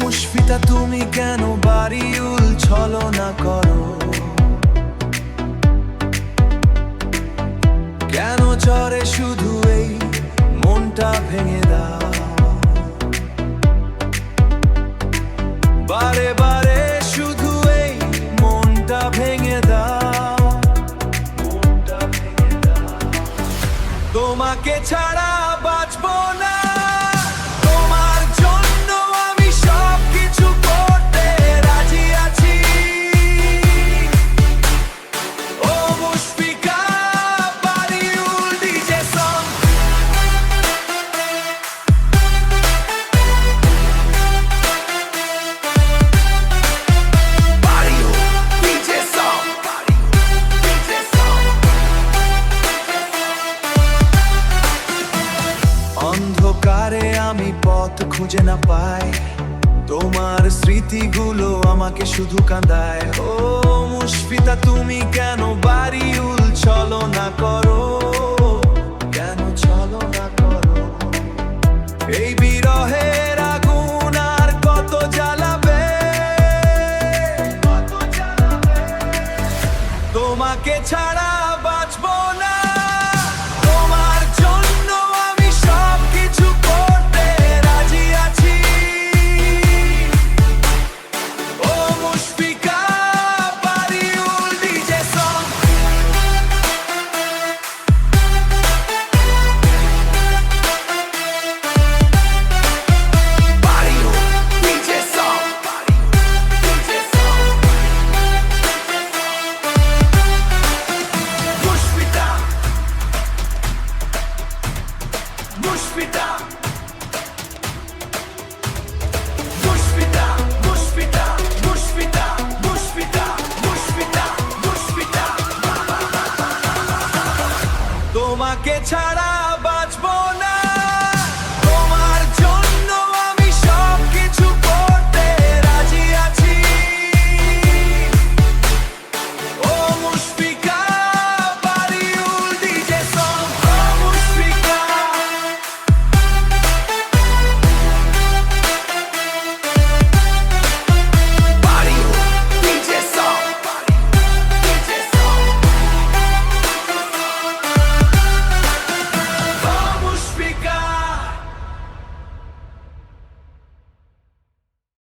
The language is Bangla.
মুশফিতা তুমি কেন বাড়িউল ছলনা করো? কেন চরে শুধু এই মনটা ভেঙে দাও? বারে বারে শুধু এই মনটা ভেঙে দাও, মনটা ভেঙে দাও। তোমাকে ছাড়া বাঁচবো না, তোমার জন্য আমি সব কিছু করতে রাজি আছি। ও Mushfika Bariul DJ song. Bariul DJ song, DJ song. অন্ধকারে আমি পথ খুঁজে না পাই, তোমার স্মৃতিগুলো আমাকে শুধু কাঁদায়। ও মুশফিতা তুমি কেন বাড়িউল ছলনা করো? কেন ছলনা করো? এই বিরহের আগুন আর কত জ্বালাবে, কত জ্বালাবে? তোমাকে ছাড়া বাঁচবো না, তোমার জন্য আমি সব কিছু করতে রাজি আছি। ও Mushfika Bariul DJ song. Bariul DJ song, DJ song. Mushfita, Mushfita, Mushfita, Mushfita, Mushfita, Mushfita, Mushfita, Mushfita. তোমাকে ছাড়া